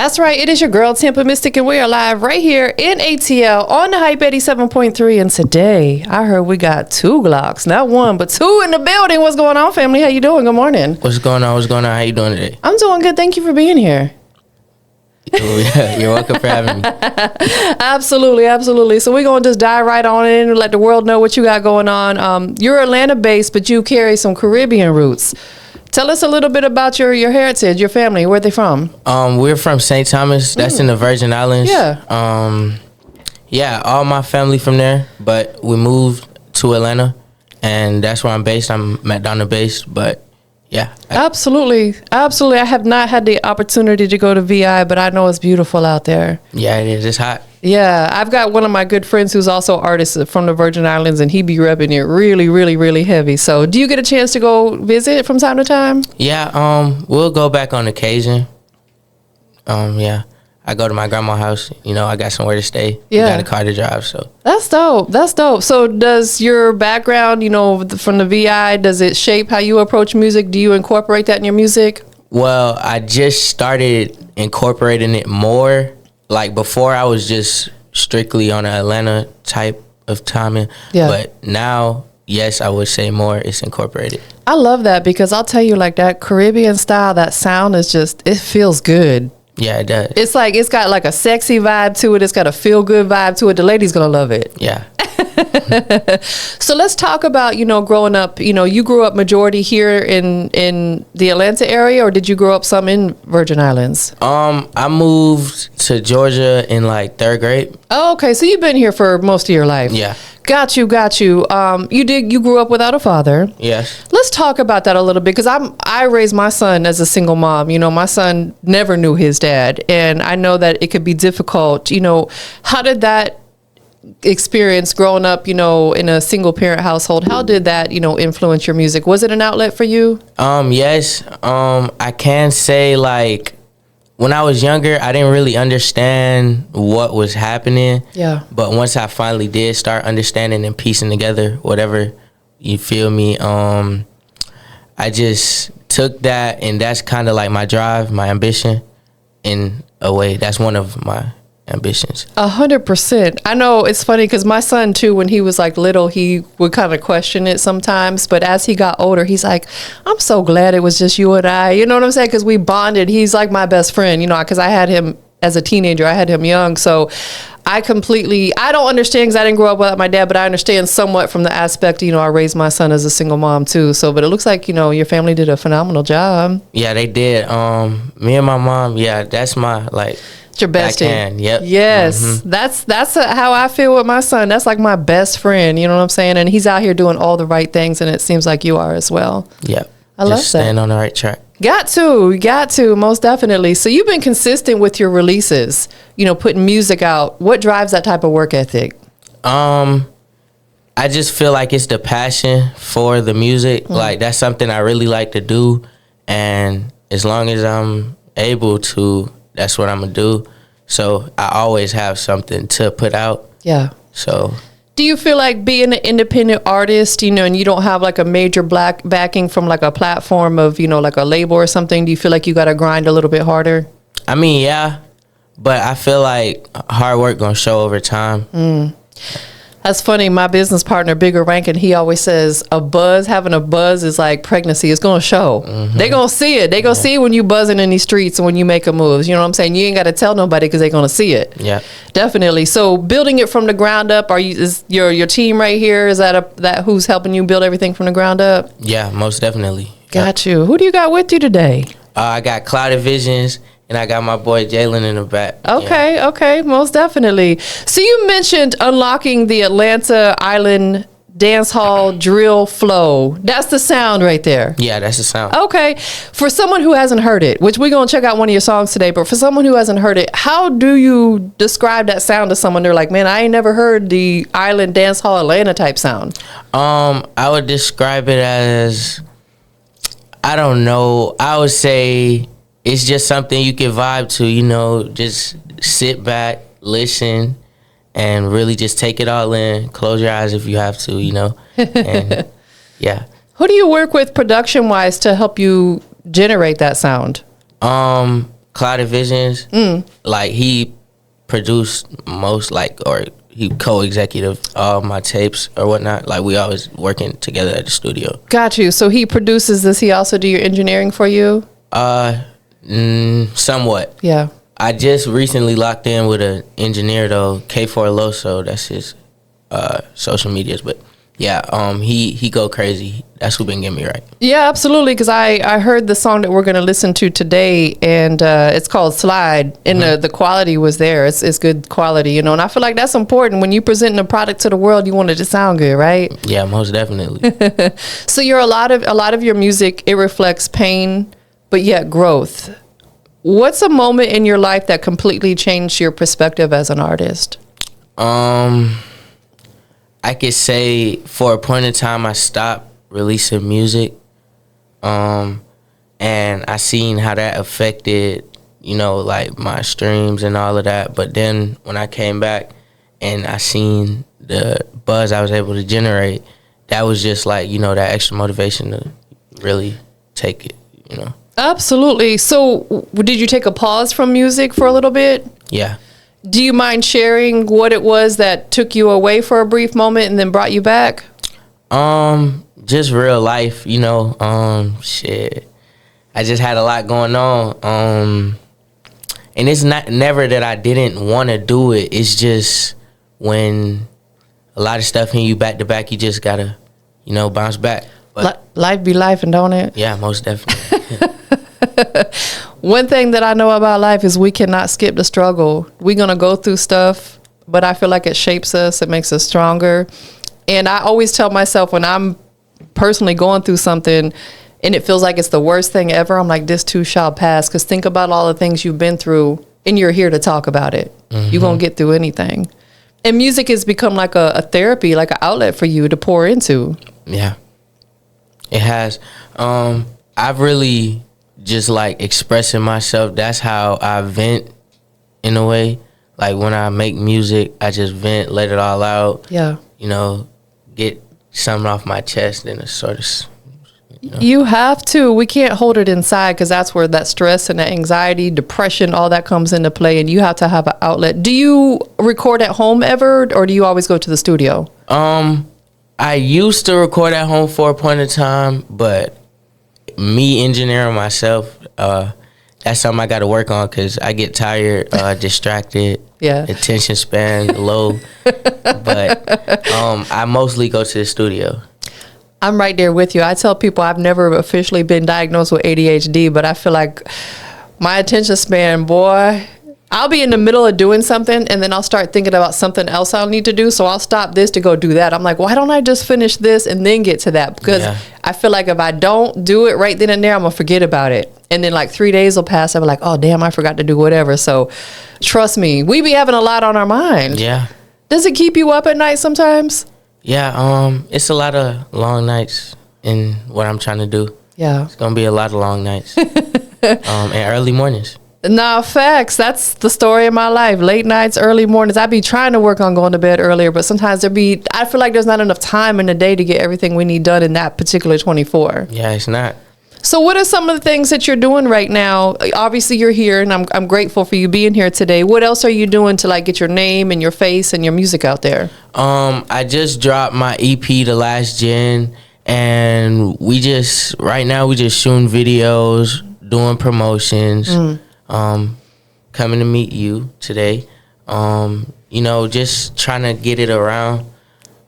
That's right. It is your girl, TampaMystic, and we are live right here in ATL on the Hype 87.3. And today, I heard we got 2Glokxxs, not one, but two in the building. What's going on, family? How you doing? Good morning. What's going on? What's going on? How you doing today? I'm doing good. Thank you for being here. You're welcome for having me. Absolutely, absolutely. So we're going to just dive right on in and let the world know what you got going on. You're Atlanta-based, but you carry some Caribbean roots. Tell us a little bit about your heritage, your family. Where are they from? We're from St. Thomas. That's in the Virgin Islands. Yeah. Yeah, all my family from there, but we moved to Atlanta, and that's where I'm based. I'm McDonough-based, but yeah. Absolutely. Absolutely. I have not had the opportunity to go to VI, but I know it's beautiful out there. Yeah, it is. It's hot. Yeah. I've got one of my good friends who's also an artist from the Virgin Islands, and he be repping it really, really, really heavy. So do you get a chance to go visit from time to time? Yeah, we'll go back on occasion. Yeah. I go to my grandma's house. You know, I got somewhere to stay. Yeah. Got a car to drive, so. That's dope. That's dope. So does your background, you know, from the VI, does it shape how you approach music? Do you incorporate that in your music? Well, I just started incorporating it more. Like before, I was just strictly on an Atlanta type of timing. Yeah. But now, yes, I would say more it's incorporated. I love that because I'll tell you, like, that Caribbean style, that sound is just, it feels good. Yeah, it does. It's like, it's got like a sexy vibe to it. It's got a feel good vibe to it. The ladies gonna love it. Yeah. So let's talk about, you know, growing up. You know, you grew up majority here in the Atlanta area, or did you grow up some in Virgin Islands? I moved to Georgia in like 3rd grade. Oh, okay. So you've been here for most of your life. Yeah. Got you. You grew up without a father. Yes. Let's talk about that a little bit, because I raised my son as a single mom. You know, my son never knew his dad, and I know that it could be difficult. You know, how did that experience growing up, you know, in a single parent household, how did that, you know, influence your music? Was it an outlet for you? Yes. I can say, like, when I was younger, I didn't really understand what was happening. Yeah. But once I finally did start understanding and piecing together whatever, you feel me, I just took that, and that's kind of like my drive, my ambition in a way. That's one of my ambitions. 100%. I know it's funny because my son too, when he was like little, he would kind of question it sometimes, but as he got older, he's like, I'm so glad it was just you and I, you know what I'm saying? Because we bonded. He's like my best friend, you know, because I had him as a teenager, I had him young. So I don't understand because I didn't grow up without my dad, but I understand somewhat from the aspect, you know, I raised my son as a single mom too. So, but it looks like, you know, your family did a phenomenal job. Yeah, they did. Me and my mom, yeah, that's my, like, it's your best backhand. Yep. Yes. Mm-hmm. That's how I feel with my son. That's like my best friend, you know what I'm saying? And he's out here doing all the right things, and it seems like you are as well. Yep. I love that. Just staying on the right track. Got to, most definitely. So you've been consistent with your releases, you know, putting music out. What drives that type of work ethic? I just feel like it's the passion for the music. Like, that's something I really like to do. And as long as I'm able to, that's what I'm going to do. So I always have something to put out. Yeah. So do you feel like being an independent artist, you know, and you don't have like a major black backing from like a platform of, you know, like a label or something, do you feel like you got to grind a little bit harder? I mean, yeah, but I feel like hard work going to show over time. That's funny. My business partner, Bigger Rankin, he always says having a buzz is like pregnancy. It's going to show. Mm-hmm. They're going to see it. They're going to see it when you buzzing in these streets and when you make a moves. You know what I'm saying? You ain't got to tell nobody because they're going to see it. Yeah. Definitely. So building it from the ground up, is your team right here? Is that who's helping you build everything from the ground up? Yeah, most definitely. Got you. Who do you got with you today? I got Clouded Visions, and I got my boy Jalen in the back. Okay, most definitely. So you mentioned unlocking the Atlanta Island dancehall drill flow. That's the sound right there. Yeah, that's the sound. Okay. For someone who hasn't heard it, which we're going to check out one of your songs today, but for someone who hasn't heard it, how do you describe that sound to someone? They're like, man, I ain't never heard the Island dancehall Atlanta type sound. I would describe it as, I don't know, I would say it's just something you can vibe to, you know, just sit back, listen, and really just take it all in. Close your eyes if you have to, you know. And yeah. Who do you work with production-wise to help you generate that sound? Clouded Visions, like he produced most or he co-executive all my tapes or whatnot. Like we always working together at the studio. Got you. So he produces this. He also do your engineering for you? Somewhat. Yeah. I just recently locked in with an engineer though, K4 Loso. That's his social medias, but yeah, he go crazy. That's who been getting me right. Yeah, absolutely. Because I heard the song that we're going to listen to today, and it's called Slide, and the quality was there. It's good quality, you know. And I feel like that's important when you presenting a product to the world. You want it to sound good, right? Yeah, most definitely. So a lot of your music, it reflects pain, but yet growth. What's a moment in your life that completely changed your perspective as an artist? I could say for a point in time I stopped releasing music, and I seen how that affected, you know, like my streams and all of that. But then when I came back and I seen the buzz I was able to generate, that was just like, you know, that extra motivation to really take it, you know. Absolutely. So did you take a pause from music for a little bit? Yeah. Do you mind sharing what it was that took you away for a brief moment and then brought you back? Just real life, you know. Shit. I just had a lot going on. And it's never that I didn't want to do it. It's just when a lot of stuff hitting you back to back, you just gotta, you know, bounce back. But life be life, and don't it? Yeah, most definitely. One thing that I know about life is we cannot skip the struggle. We're going to go through stuff, but I feel like it shapes us. It makes us stronger. And I always tell myself when I'm personally going through something and it feels like it's the worst thing ever, I'm like, this too shall pass. Because think about all the things you've been through and you're here to talk about it. You're going to get through anything. And music has become like a therapy, like an outlet for you to pour into. Yeah, it has. I've really just like expressing myself. That's how I vent in a way. Like when I make music, I just vent, let it all out. Yeah. You know, get something off my chest and it's sort of, you know. You have to. We can't hold it inside because that's where that stress and that anxiety, depression, all that comes into play, and you have to have an outlet. Do you record at home ever, or do you always go to the studio? I used to record at home for a point in time, but me engineering myself, that's something I got to work on because I get tired, distracted, attention span low. But I mostly go to the studio. I'm right there with you. I tell people I've never officially been diagnosed with ADHD, but I feel like my attention span, boy, I'll be in the middle of doing something and then I'll start thinking about something else I'll need to do. So I'll stop this to go do that. I'm like, why don't I just finish this and then get to that? Because I feel like if I don't do it right then and there, I'm going to forget about it. And then like 3 days will pass. I'll be like, oh, damn, I forgot to do whatever. So trust me, we be having a lot on our mind. Yeah. Does it keep you up at night sometimes? Yeah, it's a lot of long nights in what I'm trying to do. Yeah. It's going to be a lot of long nights and early mornings. Nah, facts. That's the story of my life. Late nights, early mornings. I be trying to work on going to bed earlier, but sometimes I feel like there's not enough time in the day to get everything we need done in that particular 24. Yeah, it's not. So what are some of the things that you're doing right now? Obviously you're here and I'm grateful for you being here today. What else are you doing to like get your name and your face and your music out there? I just dropped my EP, The Last Gen, and right now we just shooting videos, doing promotions, coming to meet you today. You know, just trying to get it around.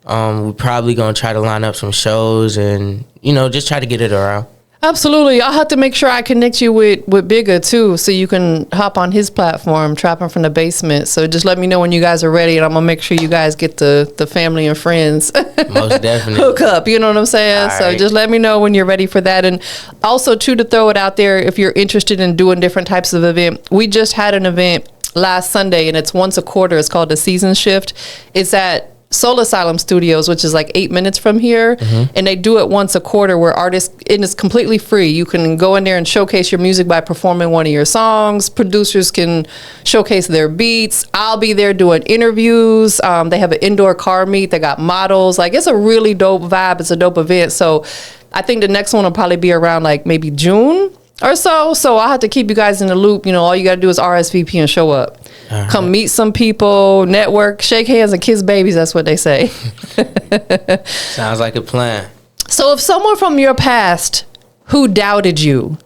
We're probably gonna try to line up some shows and, you know, just try to get it around. Absolutely. I'll have to make sure I connect you with Bigga too, so you can hop on his platform, Trapping from the Basement. So just let me know when you guys are ready, and I'm gonna make sure you guys get the family and friends most definitely hook up. You know what I'm saying? All so right. just let me know when you're ready for that. And also too, to throw it out there, if you're interested in doing different types of event, we just had an event last Sunday, and it's once a quarter. It's called the Season Shift. It's at Soul Asylum Studios, which is like 8 minutes from here, and they do it once a quarter where artists, and it's completely free. You can go in there and showcase your music by performing one of your songs. Producers can showcase their beats. I'll be there doing interviews. They have an indoor car meet. They got models. Like, it's a really dope vibe. It's a dope event. So I think the next one will probably be around like maybe June. or so. So I have to keep you guys in the loop. You know, all you got to do is RSVP and show up. Come meet some people, network, shake hands, and kiss babies. That's what they say. Sounds like a plan. So if someone from your past who doubted you,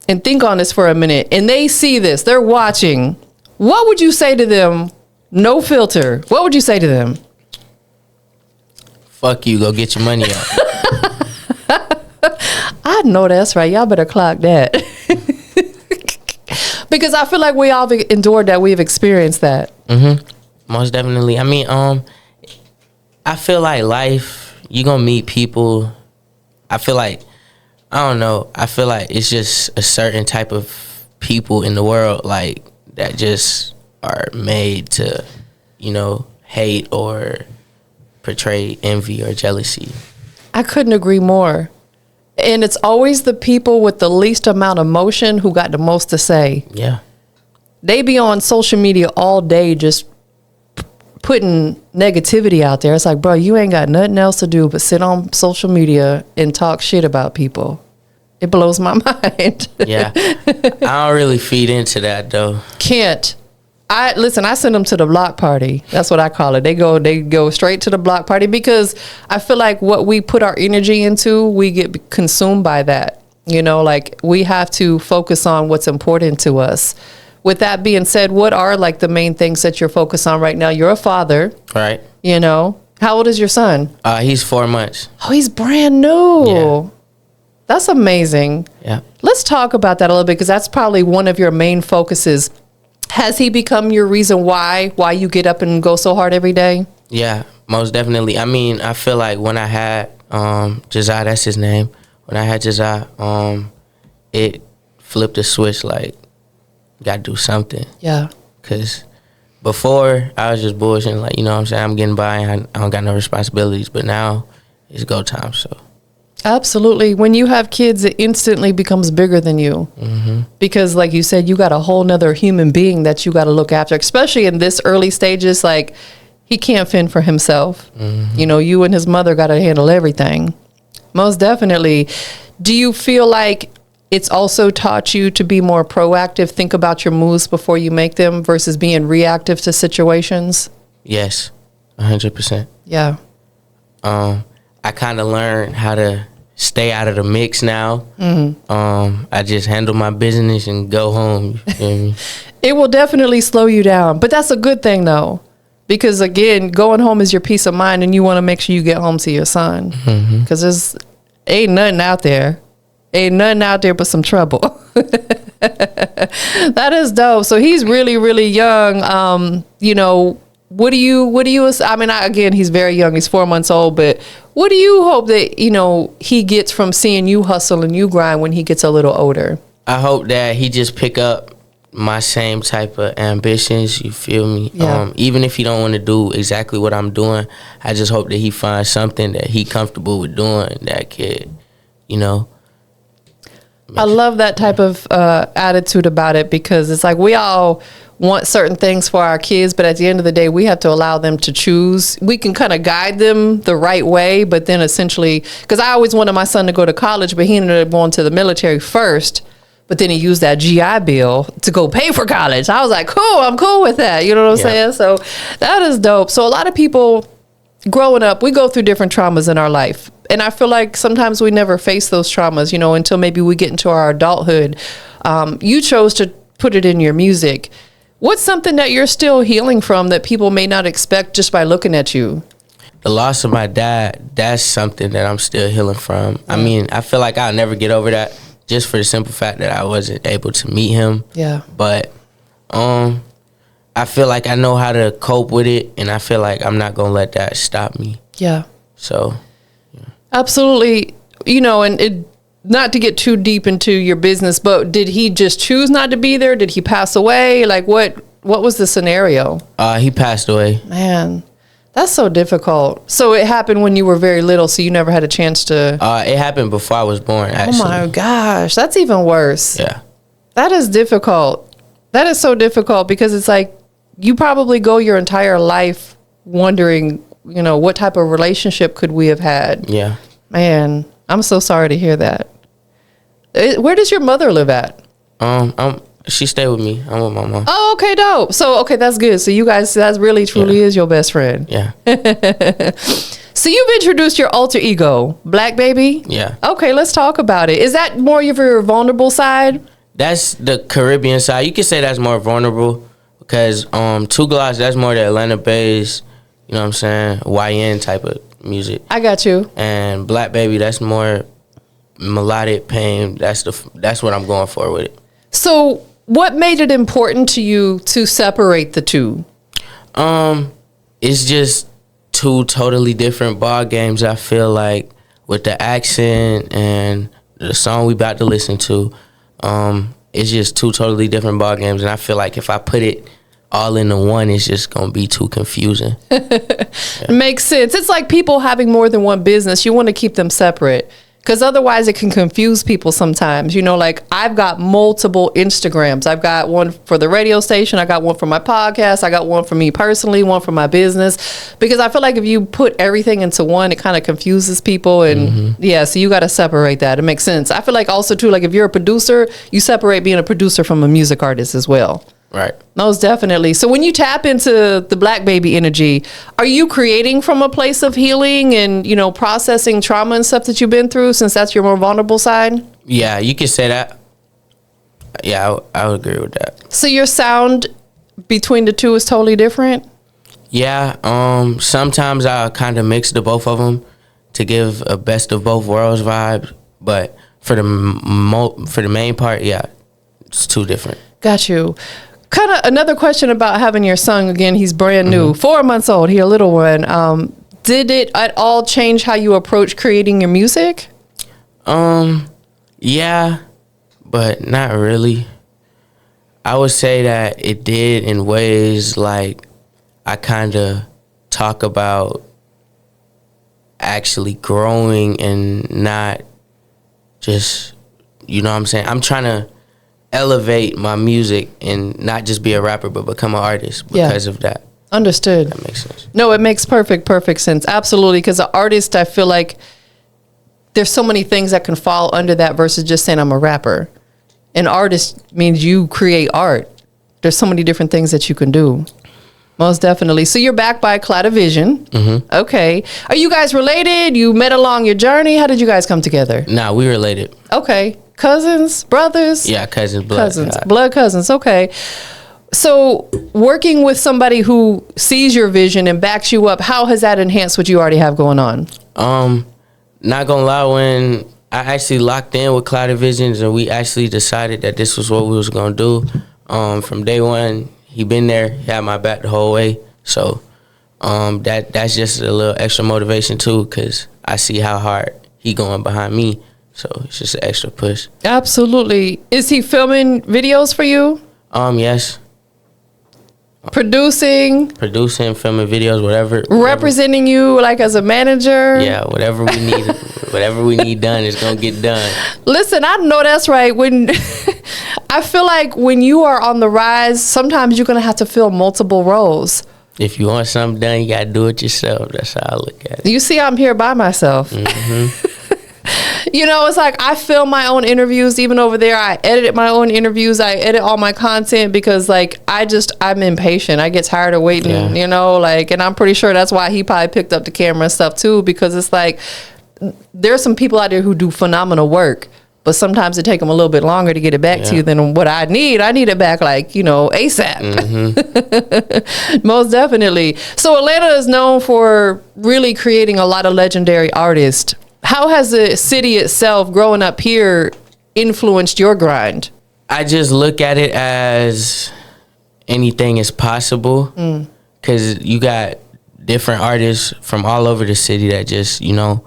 and think on this for a minute, and they see this, they're watching, what would you say to them? No filter. What would you say to them? Fuck you. Go get your money out. I know that's right. Y'all better clock that. Because I feel like we all have endured that. We've experienced that. Most definitely. I mean, I feel like life, you're going to meet people. I feel like, I don't know. I feel like it's just a certain type of people in the world, like, that just are made to, you know, hate or portray envy or jealousy. I couldn't agree more. And it's always the people with the least amount of emotion who got the most to say. Yeah. They be on social media all day just putting negativity out there. It's like, bro, you ain't got nothing else to do but sit on social media and talk shit about people. It blows my mind. Yeah. I don't really feed into that, though. Can't. I send them to the block party. That's what I call it. They go straight to the block party because I feel like what we put our energy into, we get consumed by that. You know, like we have to focus on what's important to us. With that being said, what are like the main things that you're focused on right now? You're a father. Right. You know, how old is your son? He's 4 months. Oh, he's brand new. Yeah. That's amazing. Yeah. Let's talk about that a little bit because that's probably one of your main focuses. Has he become your reason why you get up and go so hard every day? Yeah, most definitely. I mean, I feel like when I had Josiah, that's his name. When I had Josiah, it flipped a switch. Like, gotta do something. Yeah. Cause before I was just bullshitting. Like, you know what I'm saying? I'm getting by. And I don't got no responsibilities. But now it's go time. So. Absolutely. When you have kids, it instantly becomes bigger than you. Because like you said, you got a whole nother human being that you got to look after, especially in this early stages. Like he can't fend for himself. You know, you and his mother got to handle everything. Most definitely. Do you feel like it's also taught you to be more proactive, think about your moves before you make them versus being reactive to situations? Yes, 100%. Yeah. I kind of learned how to stay out of the mix now. I just handle my business and go home. You feel me? It will definitely slow you down, but that's a good thing though, because again, going home is your peace of mind, and you want to make sure you get home to your son, because there's ain't nothing out there but some trouble. That is dope. So he's really, really young. You know. What do you, I mean, again, he's very young, he's 4 months old, but what do you hope that, you know, he gets from seeing you hustle and you grind when he gets a little older? I hope that he just pick up my same type of ambitions, you feel me? Yeah. Even if he don't want to do exactly what I'm doing, I just hope that he finds something that he comfortable with doing that could, you know. I love that type of attitude about it, because it's like we all want certain things for our kids, but at the end of the day, we have to allow them to choose. We can kind of guide them the right way, but then essentially, because I always wanted my son to go to college, but he ended up going to the military first, but then he used that GI Bill to go pay for college. I was like, cool, I'm cool with that. You know what I'm saying? So that is dope. So a lot of people growing up, we go through different traumas in our life. And I feel like sometimes we never face those traumas, you know, until maybe we get into our adulthood. You chose to put it in your music. What's something that you're still healing from that people may not expect just by looking at you? The loss of my dad, that's something that I'm still healing from. I mean, I feel like I'll never get over that, just for the simple fact that I wasn't able to meet him. Yeah. But I feel like I know how to cope with it, and I feel like I'm not going to let that stop me. Yeah. So. Absolutely. You know, and it, not to get too deep into your business, but did he just choose not to be there? Did he pass away? Like what was the scenario? He passed away. Man, that's so difficult. So it happened when you were very little, so you never had a chance to. It happened before I was born, actually. Oh my gosh, that's even worse. Yeah. That is difficult. That is so difficult, because it's like you probably go your entire life wondering, you know, what type of relationship could we have had? Yeah. Man, I'm so sorry to hear that. Where does your mother live at? She stayed with me. I'm with my mom. Oh, okay, dope. So, okay, that's good. So you guys, that really truly is your best friend. Yeah. So you've introduced your alter ego, Black Baby. Yeah. Okay, let's talk about it. Is that more of your vulnerable side? That's the Caribbean side. You could say that's more vulnerable because 2Glokxxs, that's more the Atlanta based, you know what I'm saying, YN type of music. I got you. And Black Baby, that's more melodic pain. That's what I'm going for with it. So what made it important to you to separate the two? It's just two totally different ball games. I feel like with the accent and the song we about to listen to, it's just two totally different ball games. And I feel like if I put it all into one, it's just gonna be too confusing. Makes sense. It's like people having more than one business. You want to keep them separate. Because otherwise it can confuse people sometimes. You know, like I've got multiple Instagrams. I've got one for the radio station. I got one for my podcast. I got one for me personally, one for my business. Because I feel like if you put everything into one, it kind of confuses people. And yeah, so you got to separate that. It makes sense. I feel like also too, like if you're a producer, you separate being a producer from a music artist as well. Right. Most definitely. So when you tap into the Black Baby energy, are you creating from a place of healing and, you know, processing trauma and stuff that you've been through, since that's your more vulnerable side? Yeah, you could say that. Yeah, I would agree with that. So your sound between the two is totally different? Yeah, sometimes I kind of mix the both of them to give a best of both worlds vibe. But for the main part, yeah, it's two different. Got you. Kind of another question about having your son. Again, he's brand new, 4 months old, he a little one. Did it at all change how you approach creating your music? Yeah, but not really. I would say that it did in ways like I kind of talk about actually growing and not just, you know what I'm saying? I'm trying to elevate my music and not just be a rapper but become an artist because of that. Understood. That makes sense. No, it makes perfect sense. Absolutely. Because an artist, I feel like there's so many things that can fall under that versus just saying I'm a rapper. An artist means you create art. There's so many different things that you can do. Most definitely. So you're backed by Vision. Okay. Are you guys related? You met along your journey? How did you guys come together? Nah, we related. Okay. Cousins? Brothers? Yeah, cousins. Blood cousins. Okay. So working with somebody who sees your vision and backs you up, how has that enhanced what you already have going on? Not gonna lie, when I actually locked in with Visions and we actually decided that this was what we was gonna do, from day one, he been there, he had my back the whole way. So that's just a little extra motivation too, because I see how hard he going behind me. So it's just an extra push. Absolutely. Is he filming videos for you? Yes. Producing, filming videos, whatever. Representing you like as a manager. Yeah, whatever we need done is gonna get done. Listen, I know that's right. When I feel like when you are on the rise, sometimes you're gonna have to fill multiple roles. If you want something done, you gotta do it yourself. That's how I look at it. You see, I'm here by myself. You know, it's like I film my own interviews. Even over there, I edited my own interviews. I edit all my content because, like, I'm impatient. I get tired of waiting, you know, like, and I'm pretty sure that's why he probably picked up the camera and stuff too, because it's like there's some people out there who do phenomenal work, but sometimes it take them a little bit longer to get it back to you than what I need. I need it back like, you know, ASAP. Most definitely. So Atlanta is known for really creating a lot of legendary artists. How has the city itself, growing up here, influenced your grind? I just look at it as anything is possible, because you got different artists from all over the city that just, you know,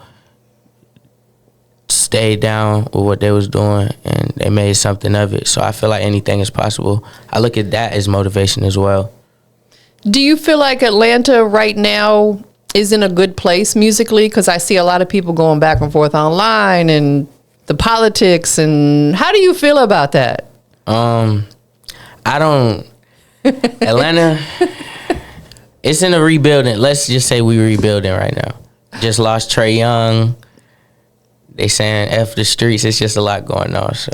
stayed down with what they was doing and they made something of it. So I feel like anything is possible. I look at that as motivation as well. Do you feel like Atlanta right now is in a good place musically? Because I see a lot of people going back and forth online and the politics. And how do you feel about that? I don't. Atlanta, it's in a rebuilding. Let's just say we rebuilding right now. Just lost Trey Young. they saying F the streets. It's just a lot going on. So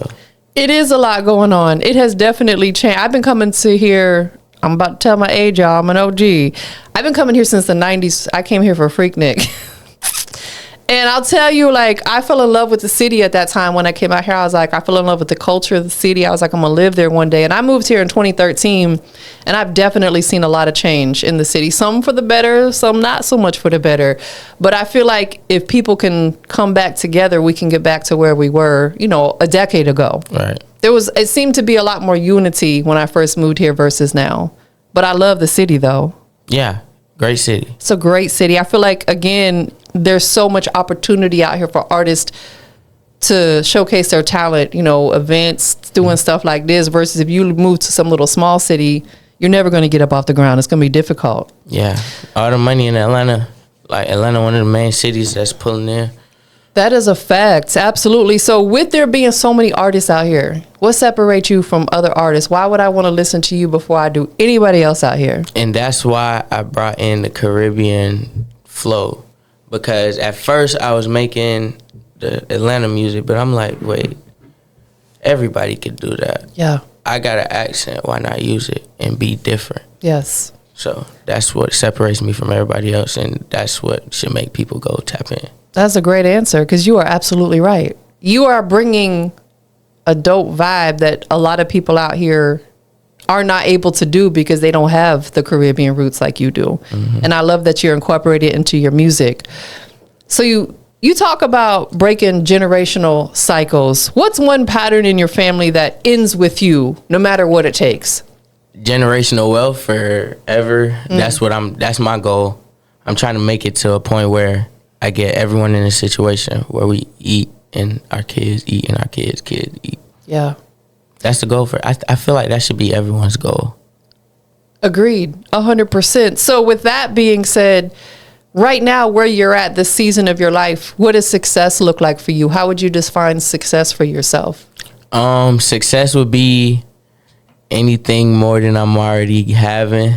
it is a lot going on. It has definitely changed. I've been coming to here. I'm about to tell my age, y'all. I'm an OG. I've been coming here since the 90s. I came here for Freaknik. And I'll tell you, like, I fell in love with the city at that time when I came out here. I was like, I fell in love with the culture of the city. I was like, I'm going to live there one day. And I moved here in 2013, and I've definitely seen a lot of change in the city. Some for the better, some not so much for the better. But I feel like if people can come back together, we can get back to where we were, you know, a decade ago. Right. It seemed to be a lot more unity when I first moved here versus now. But I love the city, though. Yeah, great city. It's a great city. I feel like, again, there's so much opportunity out here for artists to showcase their talent, you know, events, doing stuff like this, versus if you move to some little small city, you're never going to get up off the ground. It's going to be difficult. Yeah. All the money in Atlanta, like Atlanta, one of the main cities that's pulling in. That is a fact. Absolutely. So with there being so many artists out here, what separates you from other artists? Why would I want to listen to you before I do anybody else out here? And that's why I brought in the Caribbean flow. Because at first I was making the Atlanta music, but I'm like, wait, everybody could do that. Yeah. I got an accent. Why not use it and be different? Yes. So that's what separates me from everybody else, and that's what should make people go tap in. That's a great answer, because you are absolutely right. You are bringing a dope vibe that a lot of people out here are not able to do because they don't have the Caribbean roots like you do. Mm-hmm. And I love that you're incorporated into your music. So you talk about breaking generational cycles. What's one pattern in your family that ends with you no matter what it takes? Generational wealth forever. Mm-hmm. That's my goal. I'm trying to make it to a point where I get everyone in a situation where we eat and our kids eat and our kids eat. Yeah. That's the goal I feel like that should be everyone's goal. Agreed. 100%. So with that being said, right now where you're at, this season of your life, what does success look like for you? How would you define success for yourself? Success would be anything more than I'm already having.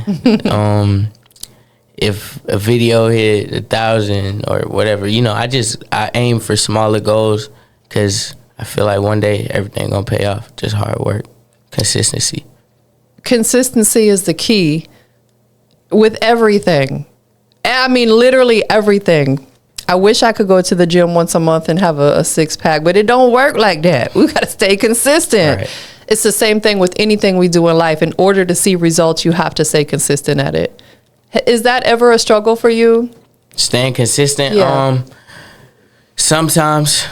If a video hit 1,000 or whatever, you know, I aim for smaller goals because I feel like one day everything gonna pay off. Just hard work, consistency. Consistency is the key with everything. I mean, literally everything. I wish I could go to the gym once a month and have a six-pack, but it don't work like that. We gotta stay consistent. Right. It's the same thing with anything we do in life. In order to see results, you have to stay consistent at it. Is that ever a struggle for you? Staying consistent? Yeah. Sometimes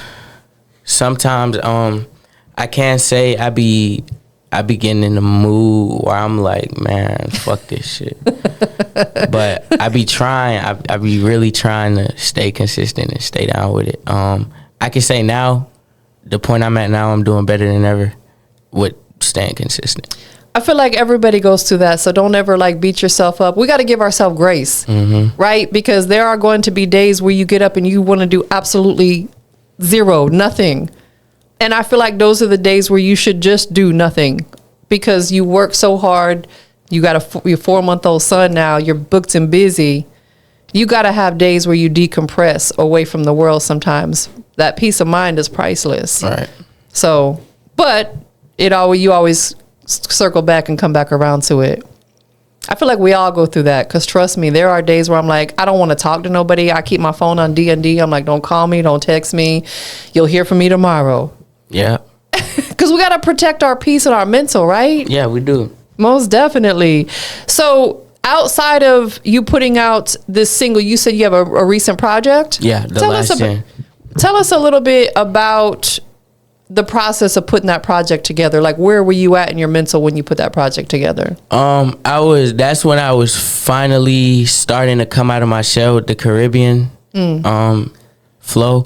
I can't say I be getting in the mood where I'm like, man, fuck this shit. But I be trying. I be really trying to stay consistent and stay down with it. I can say now, the point I'm at now, I'm doing better than ever with staying consistent. I feel like everybody goes through that, so don't ever like beat yourself up. We got to give ourselves grace, mm-hmm. right? Because there are going to be days where you get up and you want to do absolutely zero, nothing. And I feel like those are the days where you should just do nothing because you work so hard. You got your 4-month-old son now. You're booked and busy. You got to have days where you decompress away from the world sometimes. That peace of mind is priceless. Right. So, but you always circle back and come back around to it. I feel like we all go through that because trust me, there are days where I'm like, I don't want to talk to nobody. I keep my phone on D&D. I'm like, don't call me, don't text me. You'll hear from me tomorrow. Yeah. Because we got to protect our peace and our mental, right? Yeah, we do. Most definitely. So outside of you putting out this single, you said you have a recent project? Yeah, Tell us a little bit about the process of putting that project together. Like, where were you at in your mental when you put that project together? That's when I was finally starting to come out of my shell with the Caribbean flow.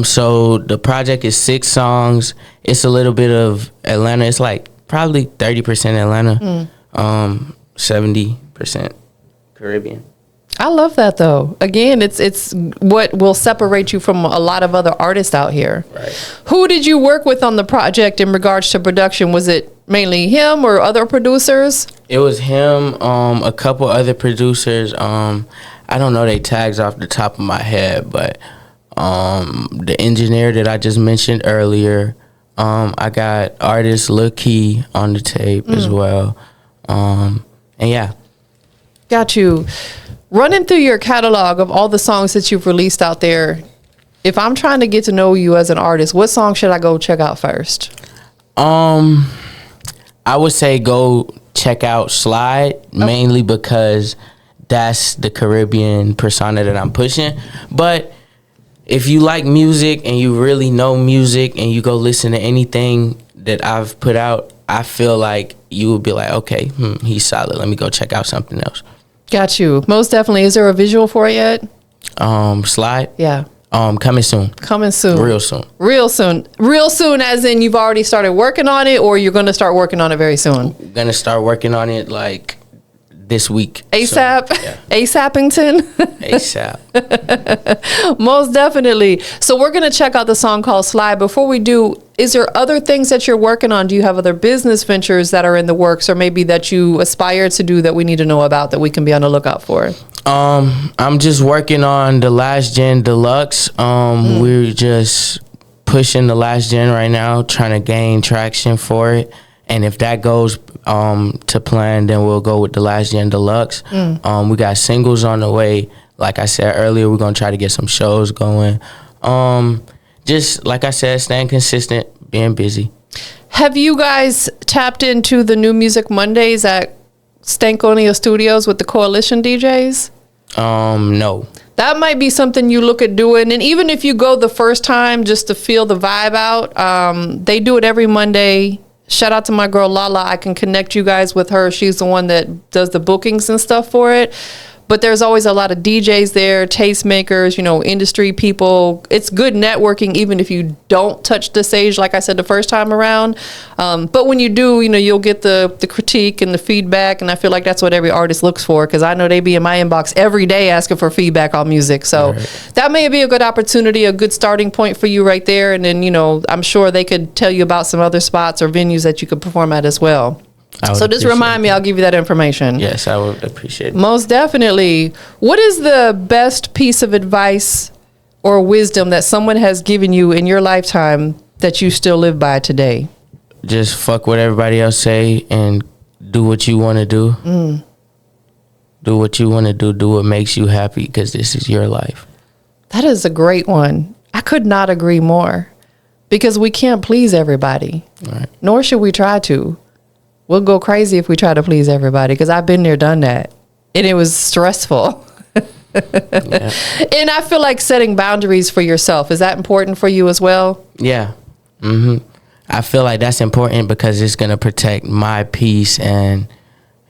So the project is 6 songs. It's a little bit of Atlanta. It's like probably 30% Atlanta, 70% Caribbean. I love that though. Again, it's what will separate you from a lot of other artists out here. Right. Who did you work with on the project in regards to production? Was it mainly him or other producers? It was him, a couple other producers. I don't know their tags off the top of my head, but the engineer that I just mentioned earlier. I got artist Lil Key on the tape as well. And yeah. Got you. Running through your catalog of all the songs that you've released out there, if I'm trying to get to know you as an artist, what song should I go check out first? I would say go check out Slide, mainly because that's the Caribbean persona that I'm pushing. But if you like music and you really know music and you go listen to anything that I've put out, I feel like you would be like, okay, he's solid. Let me go check out something else. Got you. Most definitely. Is there a visual for it yet? Slide? Yeah. Coming soon. Coming soon. Real soon. Real soon. Real soon as in you've already started working on it, or you're going to start working on it very soon? Gonna start working on it like this week. ASAP? So, yeah. ASAPington? ASAP. Most definitely. So we're going to check out the song called Slide. Before we do, is there other things that you're working on? Do you have other business ventures that are in the works, or maybe that you aspire to do that we need to know about that we can be on the lookout for? I'm just working on the Last Gen Deluxe. We're just pushing the Last Gen right now, trying to gain traction for it. And if that goes to plan, then we'll go with the Last Gen Deluxe. We got singles on the way. Like I said earlier, we're going to try to get some shows going. Just like I said, staying consistent, being busy. Have you guys tapped into the New Music Mondays at Stankonia Studios with the Coalition DJs? No. That might be something you look at doing. And even if you go the first time just to feel the vibe out, they do it every Monday. Shout out to my girl Lala. I can connect you guys with her. She's the one that does the bookings and stuff for it. But there's always a lot of DJs there, tastemakers, industry people. It's good networking, even if you don't touch the stage, like I said, the first time around. But when you do, you'll get the critique and the feedback. And I feel like that's what every artist looks for, because I know they be in my inbox every day asking for feedback on music. So that may be a good opportunity, a good starting point for you right there. And then, I'm sure they could tell you about some other spots or venues that you could perform at as well. So just remind me, I'll give you that information. Yes, I would appreciate it. Most definitely. What is the best piece of advice or wisdom that someone has given you in your lifetime that you still live by today? Just fuck what everybody else say and do what you want to do. Do what you want to do. Do what makes you happy, because this is your life. That is a great one. I could not agree more, because we can't please everybody, nor should we try to. We'll go crazy if we try to please everybody, because I've been there, done that, and it was stressful. And I feel like setting boundaries for yourself, is that important for you as well? Yeah. I feel like that's important, because it's going to protect my peace and,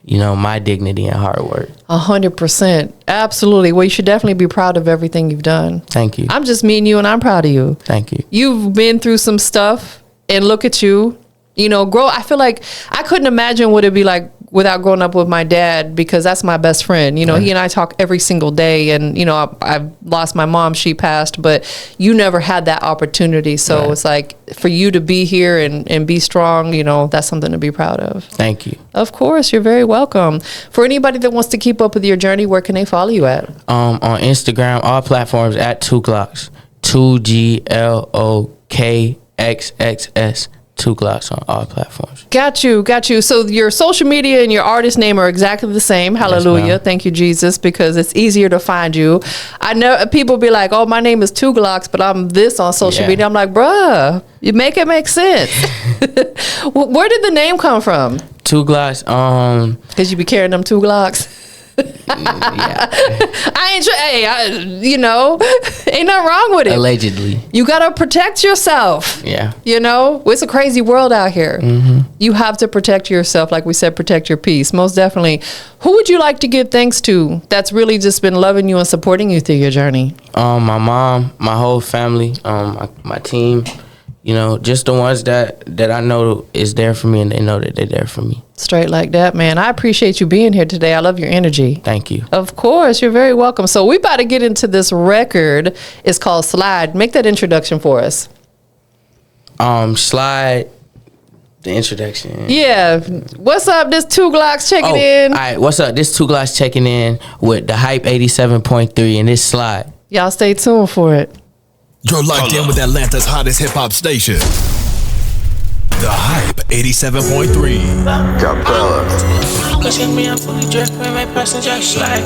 my dignity and hard work. 100%. Absolutely. Well, you should definitely be proud of everything you've done. Thank you. I'm just meeting you, and I'm proud of you. Thank you. You've been through some stuff, and look at you. Grow. I feel like I couldn't imagine what it'd be like without growing up with my dad, because that's my best friend. He and I talk every single day, and I've lost my mom, she passed, but you never had that opportunity. So it's like, for you to be here and be strong, that's something to be proud of. Thank you. Of course, you're very welcome. For anybody that wants to keep up with your journey, where can they follow you at? On Instagram, all platforms at 2Glokxxs, 2Glokxxs. 2Glokxxs on all platforms. Got you. So your social media and your artist name are exactly the same. Hallelujah. Yes, thank you, Jesus, because it's easier to find you. I know people be like, oh, my name is 2Glokxxs, but I'm this on social media. I'm like, bruh, you make it make sense. Where did the name come from? 2Glokxxs. Because you be carrying them 2Glokxxs. I ain't ain't nothing wrong with it. Allegedly. You gotta protect yourself. Yeah. It's a crazy world out here. You have to protect yourself. Like we said, protect your peace. Most definitely. Who would you like to give thanks to that's really just been loving you and supporting you through your journey? My mom, my whole family, my team, just the ones that I know is there for me, and they know that they're there for me. Straight like that, man. I appreciate you being here today. I love your energy. Thank you. Of course. You're very welcome. So we about to get into this record. It's called Slide. Make that introduction for us. Slide, the introduction. Yeah. What's up? This 2Glokxxs checking in. All right. What's up? This 2Glokxxs checking in with the Hype 87.3 and this Slide. Y'all stay tuned for it. You're locked in with Atlanta's hottest hip hop station. The Hype 87.3. Capella. Cause me, I'm fully dressed with my passenger slide.